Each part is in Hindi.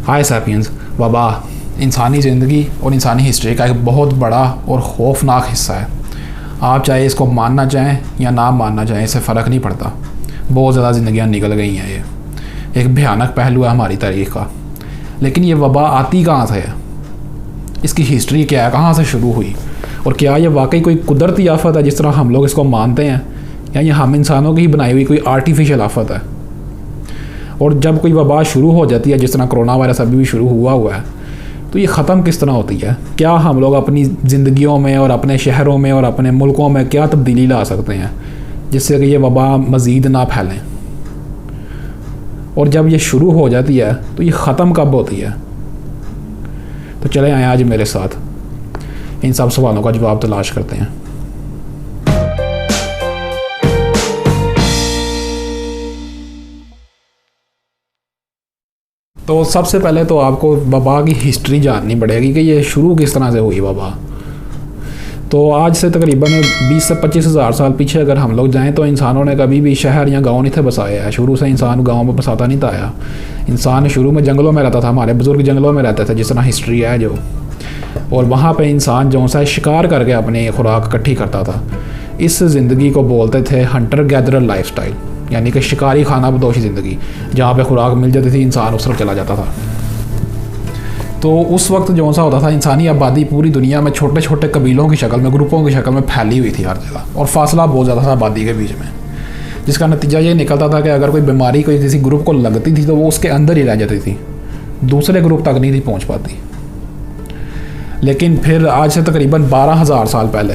हाय सैपियंस। वबा इंसानी ज़िंदगी और इंसानी हिस्ट्री का एक बहुत बड़ा और खौफनाक हिस्सा है। आप चाहे इसको मानना चाहें या ना मानना चाहें, इससे फ़र्क नहीं पड़ता। बहुत ज़्यादा ज़िंदगियाँ निकल गई हैं। ये एक भयानक पहलू है हमारी तारीख़ का। लेकिन ये वबा आती कहाँ से है, इसकी हिस्ट्री क्या है, कहाँ से शुरू हुई, और क्या ये वाकई कोई कुदरती आफत है जिस तरह हम लोग इसको मानते हैं, या ये हम इंसानों की ही बनाई हुई कोई आर्टिफिशियल आफत है। और जब कोई वबा शुरू हो जाती है, जिस तरह कोरोना वायरस अभी भी शुरू हुआ है, तो ये ख़त्म किस तरह होती है? क्या हम लोग अपनी ज़िंदगियों में और अपने शहरों में और अपने मुल्कों में क्या तब्दीली ला सकते हैं जिससे कि ये वबा मज़ीद ना फैलें? और जब ये शुरू हो जाती है तो ये ख़त्म कब होती है? तो चले आए आज मेरे साथ इन सब सवालों का जवाब तलाश करते हैं। तो सबसे पहले तो आपको वबा की हिस्ट्री जाननी पड़ेगी कि ये शुरू किस तरह से हुई वबा। तो आज से तकरीबन 20 से 25 हज़ार साल पीछे अगर हम लोग जाएं तो इंसानों ने कभी भी शहर या गांव नहीं थे बसाया है। शुरू से इंसान गांव में बसाता नहीं था आया। इंसान शुरू में जंगलों में रहता था। हमारे बुज़ुर्ग जंगलों में रहते थे, जिस तरह हिस्ट्री है जो। और वहाँ पर इंसान जो सा शिकार करके अपनी खुराक इकट्ठी करता था। इस ज़िंदगी को बोलते थे हंटर गैदरर लाइफस्टाइल, यानी कि शिकारी खाना बदोशी ज़िंदगी। जहाँ पे खुराक मिल जाती थी इंसान उस तरफ चला जाता था। तो उस वक्त जो सा होता था, इंसानी आबादी पूरी दुनिया में छोटे छोटे कबीलों की शक्ल में, ग्रुपों की शक्ल में फैली हुई थी हर जगह, और फासला बहुत ज़्यादा था आबादी के बीच में। जिसका नतीजा ये निकलता था कि अगर कोई बीमारी कोई किसी ग्रुप को लगती थी तो वो उसके अंदर ही रह जाती थी, दूसरे ग्रुप तक नहीं थी पहुँच पाती। लेकिन फिर आज से तकरीबन 12,000 साल पहले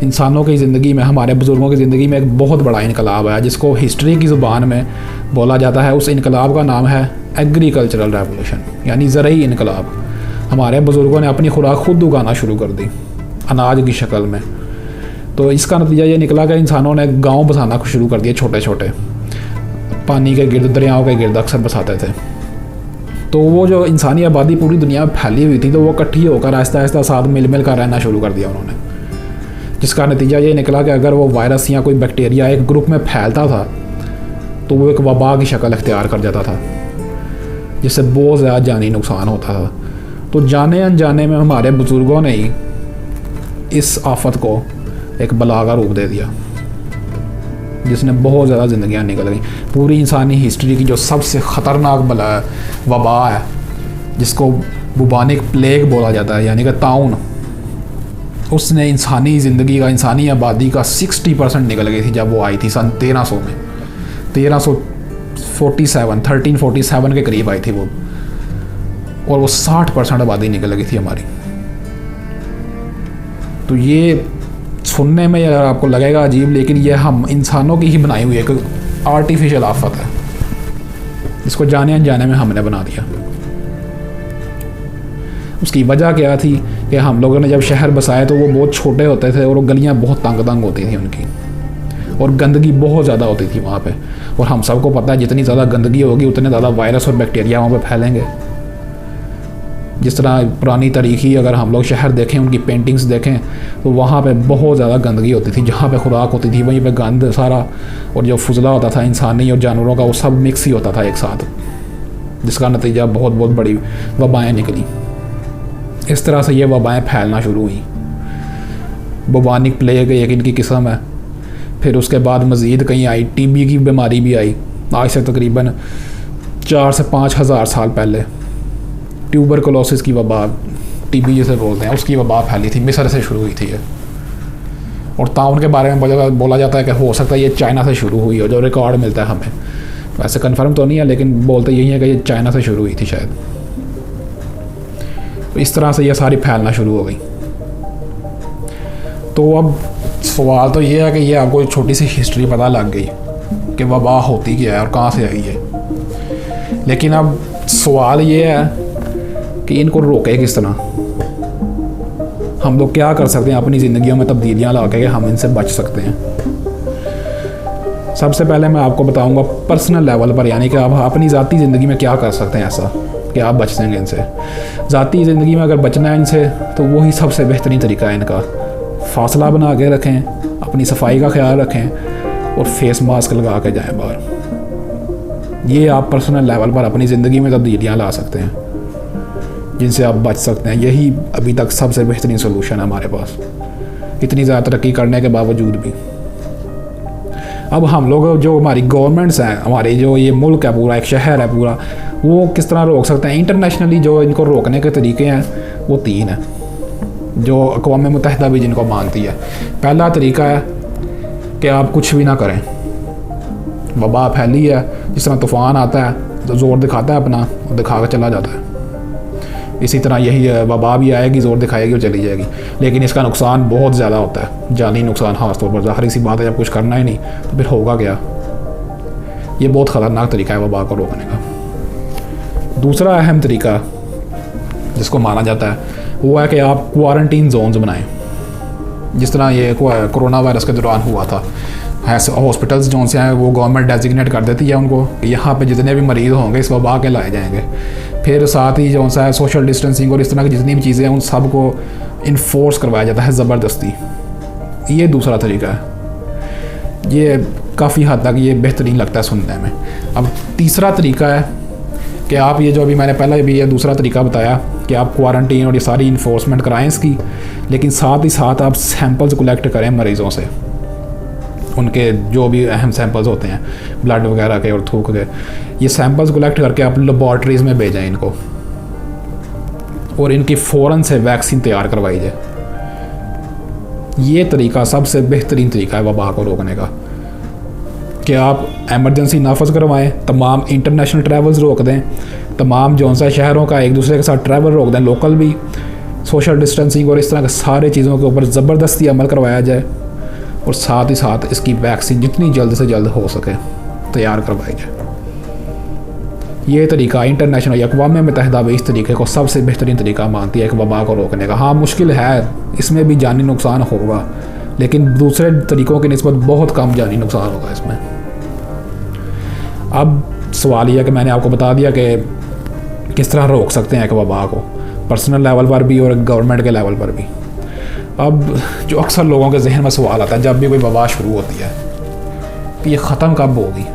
इंसानों की ज़िंदगी में, हमारे बुज़ुर्गों की ज़िंदगी में एक बहुत बड़ा इनकलाब आया जिसको हिस्ट्री की ज़ुबान में बोला जाता है। उस इनकलाब का नाम है एग्रीकल्चरल रेवोल्यूशन, यानी ज़रई इनकलाब। हमारे बुज़ुर्गों ने अपनी खुराक खुद उगाना शुरू कर दी अनाज की शक्ल में। तो इसका नतीजा ये निकला कि इंसानों ने गाँव बसाना शुरू कर दिए, छोटे छोटे पानी के गिर्द, दरियाओं के गिर्द अक्सर बसाते थे। तो वो जो इंसानी आबादी पूरी दुनिया में फैली हुई थी, तो वो इकट्ठी होकर आहिस्ता आहिस्ता साथ मिल कर रहना शुरू कर दिया उन्होंने। जिसका नतीजा ये निकला कि अगर वो वायरस या कोई बैक्टीरिया एक ग्रुप में फैलता था तो वो एक वबा की शक्ल इख्तियार कर जाता था, जिससे बहुत ज़्यादा जानी नुकसान होता था। तो जाने अनजाने में हमारे बुज़ुर्गों ने ही इस आफत को एक बला का रूप दे दिया, जिसने बहुत ज़्यादा ज़िंदगियाँ निकल गई। पूरी इंसानी हिस्ट्री की जो सबसे ख़तरनाक बला है, वबा है, जिसको बुबानिक प्लेग बोला जाता है, यानी कि ताउन, उसने इंसानी ज़िंदगी का, इंसानी आबादी का 60% निकल गई थी जब वो आई थी सन 1300 में। 1347 के करीब आई थी वो, और वो 60% आबादी निकल गई थी हमारी। तो ये सुनने में यार आपको लगेगा अजीब, लेकिन ये हम इंसानों की ही बनाई हुई एक आर्टिफिशियल आफत है, जिसको जाने अनजाने में हमने बना दिया। उसकी वजह क्या थी कि हम लोगों ने जब शहर बसाए तो वो बहुत छोटे होते थे और वो गलियां बहुत तंग होती थी उनकी, और गंदगी बहुत ज़्यादा होती थी वहाँ पे। और हम सबको पता है जितनी ज़्यादा गंदगी होगी उतने ज़्यादा वायरस और बैक्टीरिया वहाँ पे फैलेंगे। जिस तरह पुरानी तारीखी अगर हम लोग शहर देखें, उनकी पेंटिंग्स देखें, तो वहाँ पे बहुत ज़्यादा गंदगी होती थी। जहाँ पे खुराक होती थी वहीं पे गंद सारा, और जो फुजला होता था इंसानी और जानवरों का, वो सब मिक्स ही होता था एक साथ, जिसका नतीजा बहुत बहुत बड़ी वबाएँ निकली। इस तरह से ये वबाएँ फैलना शुरू हुई। बुबानिक प्लेग एक इनकी किस्म है। फिर उसके बाद मज़ीद कहीं आई, टीबी की बीमारी भी आई आज से तकरीबन 4 से 5 हज़ार साल पहले। ट्यूबरकुलोसिस की वबा, टीबी जिसे बोलते हैं, उसकी वबा फैली थी, मिस्र से शुरू हुई थी ये। और ताउन के बारे में बोला जाता है कि हो सकता है ये चाइना से शुरू हुई हो, जो रिकॉर्ड मिलता है हमें। वैसे कंफर्म तो नहीं है, लेकिन बोलते यही है कि ये चाइना से शुरू हुई थी शायद। तो इस तरह से ये सारी फैलना शुरू हो गई। तो अब सवाल तो ये है कि ये आपको छोटी सी हिस्ट्री पता लग गई कि वबा होती क्या है और कहाँ से आई है। लेकिन अब सवाल ये है कि इनको रोके किस तरह? हम लोग क्या कर सकते हैं अपनी ज़िंदगियों में तब्दीलियाँ ला के हम इनसे बच सकते हैं? सबसे पहले मैं आपको बताऊंगा पर्सनल लेवल पर, यानी कि आप अपनी ज़ाती ज़िंदगी में क्या कर सकते हैं ऐसा कि आप बच जाएंगे इनसे। ज़ाती ज़िंदगी में अगर बचना है इनसे तो वही सबसे बेहतरीन तरीका है इनका। फासला बना के रखें, अपनी सफाई का ख्याल रखें, और फेस मास्क लगा के जाएं बाहर। ये आप पर्सनल लेवल पर अपनी ज़िंदगी में तब्दीलियाँ ला सकते हैं जिनसे आप बच सकते हैं। यही अभी तक सबसे बेहतरीन सोल्यूशन है हमारे पास, इतनी ज़्यादा तरक्की करने के बावजूद भी। अब हम लोग, जो हमारी गवर्नमेंट्स हैं, हमारे जो ये मुल्क है पूरा, एक शहर है पूरा, वो किस तरह रोक सकते हैं? इंटरनेशनली जो इनको रोकने के तरीके हैं वो 3 हैं, जो अक़वाम मुत्तहिदा भी जिनको मानती है। पहला तरीका है कि आप कुछ भी ना करें। वबा फैली है, जिस तरह तूफ़ान आता है तो ज़ोर दिखाता है अपना, दिखा कर चला जाता है। इसी तरह यही वबा भी आएगी, ज़ोर दिखाएगी और चली जाएगी, लेकिन इसका नुकसान बहुत ज़्यादा होता है, जानी नुकसान ख़ास तौर पर। ज़ाहिर सी बात है, जब कुछ करना ही नहीं तो फिर होगा क्या? ये बहुत ख़तरनाक तरीका है वबा को रोकने का। दूसरा अहम तरीका जिसको माना जाता है वो है कि आप क्वारंटीन जोन्स बनाएं। जिस तरह ये कोरोना वायरस के दौरान हुआ था, हॉस्पिटल्स जो से हैं वो गवर्नमेंट डेजिग्नेट कर देती है उनको, यहाँ पे जितने भी मरीज़ होंगे इस वबा के लाए जाएंगे। फिर साथ ही जो सा है सोशल डिस्टेंसिंग और इस तरह की जितनी भी चीज़ें हैं उन सब को इन्फोर्स करवाया जाता है ज़बरदस्ती। ये दूसरा तरीका है, ये काफ़ी हद तक ये बेहतरीन लगता है सुनने में। अब तीसरा तरीका है कि आप ये जो अभी मैंने पहले भी ये दूसरा तरीका बताया कि आप क्वारंटीन और ये सारी इन्फोर्समेंट कराएं इसकी, लेकिन साथ ही साथ आप सैंपल्स कलेक्ट करें मरीज़ों से, उनके जो भी अहम सैंपल्स होते हैं ब्लड वगैरह के और थूक के, ये सैंपल्स कलेक्ट करके आप लेबॉर्ट्रीज़ में भेजें इनको, और इनकी फ़ौरन से वैक्सीन तैयार करवाई जाए। ये तरीका सबसे बेहतरीन तरीका है वबा को रोकने का, कि आप एमरजेंसी नाफज करवाएं, तमाम इंटरनेशनल ट्रैवल्स रोक दें, तमाम जौन सा शहरों का एक दूसरे के साथ ट्रैवल रोक दें, लोकल भी, सोशल डिस्टेंसिंग और इस तरह के सारे चीज़ों के ऊपर ज़बरदस्ती अमल करवाया जाए, और साथ ही साथ इसकी वैक्सीन जितनी जल्द से जल्द हो सके तैयार करवाई जाए। ये तरीका इंटरनेशनल अक़वाम मुत्तहिदा भी इस तरीके को सबसे बेहतरीन तरीका मानती है कि वबा को रोकने का। हाँ, मुश्किल है, इसमें भी जानी नुकसान होगा, लेकिन दूसरे तरीक़ों की निस्बत बहुत कम जानी नुकसान होगा इसमें। अब सवाल यह है कि मैंने आपको बता दिया कि किस तरह रोक सकते हैं कि वबा को, पर्सनल लेवल पर भी और गवर्नमेंट के लेवल पर भी। अब जो अक्सर लोगों के जहन में सवाल आता है जब भी कोई वबा शुरू होती है कि ये ख़त्म कब होगी,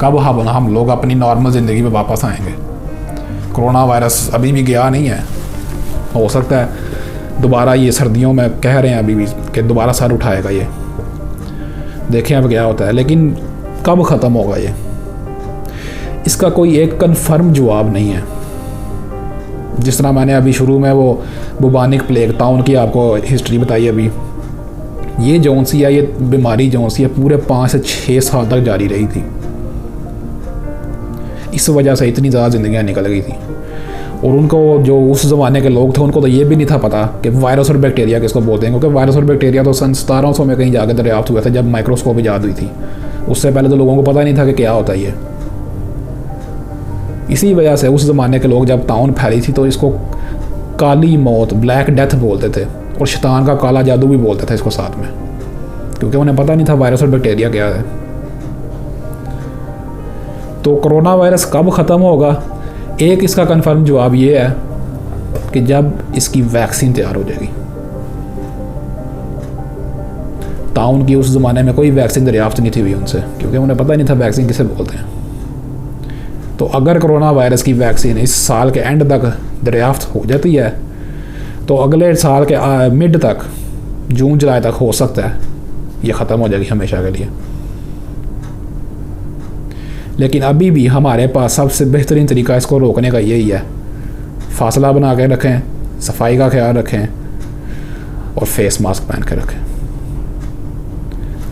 कब हम लोग अपनी नॉर्मल ज़िंदगी में वापस आएंगे। कोरोना वायरस अभी भी गया नहीं है, हो सकता है दोबारा ये सर्दियों में कह रहे हैं अभी भी कि दोबारा सर उठाएगा, ये देखें अब क्या होता है, लेकिन कब ख़त्म होगा ये, इसका कोई एक कन्फर्म जवाब नहीं है। जिस तरह मैंने अभी शुरू में वो बुबानिक प्लेग ताउन की आपको हिस्ट्री बताई अभी, ये जौन सी है, ये बीमारी जौन सी है पूरे 5 से 6 साल तक जारी रही थी। इस वजह से इतनी ज़्यादा ज़िंदगियाँ निकल गई थी, और उनको जो उस ज़माने के लोग थे उनको तो ये भी नहीं था पता कि वायरस और बैक्टीरिया किसको बोलते हैं, क्योंकि वायरस और बैक्टीरिया तो सन 1700 में कहीं जाकर दरियाफ्त हुए थे जब माइक्रोस्कोप ईजाद हुई थी। उससे पहले तो लोगों को पता नहीं था कि क्या होता है ये। इसी वजह से उस ज़माने के लोग जब ताउन फैली थी तो इसको काली मौत, ब्लैक डेथ बोलते थे, और शैतान का काला जादू भी बोलते थे इसको साथ में, क्योंकि उन्हें पता नहीं था वायरस और बैक्टीरिया क्या है। तो कोरोना वायरस कब ख़त्म होगा, एक इसका कंफर्म जवाब ये है कि जब इसकी वैक्सीन तैयार हो जाएगी। ताउन की उस ज़माने में कोई वैक्सीन दरियाफ्त नहीं थी हुई उनसे, क्योंकि उन्हें पता नहीं था वैक्सीन किसे बोलते हैं। तो अगर कोरोना वायरस की वैक्सीन इस साल के एंड तक दरियाफ्त हो जाती है तो अगले साल के मिड तक, जून जुलाई तक हो सकता है ये ख़त्म हो जाएगी हमेशा के लिए। लेकिन अभी भी हमारे पास सबसे बेहतरीन तरीका इसको रोकने का यही है, फासला बना के रखें, सफाई का ख्याल रखें और फेस मास्क पहन के रखें।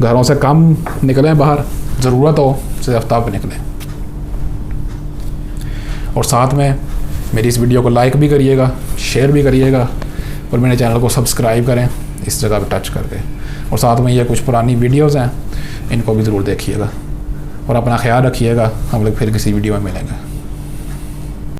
घरों से कम निकलें बाहर, ज़रूरत हो सिर्फ तब निकलें। और साथ में मेरी इस वीडियो को लाइक भी करिएगा, शेयर भी करिएगा, और मेरे चैनल को सब्सक्राइब करें इस जगह पर टच करके। और साथ में ये कुछ पुरानी वीडियोज़ हैं, इनको भी ज़रूर देखिएगा, और अपना ख्याल रखिएगा। हम लोग फिर किसी वीडियो में मिलेंगे।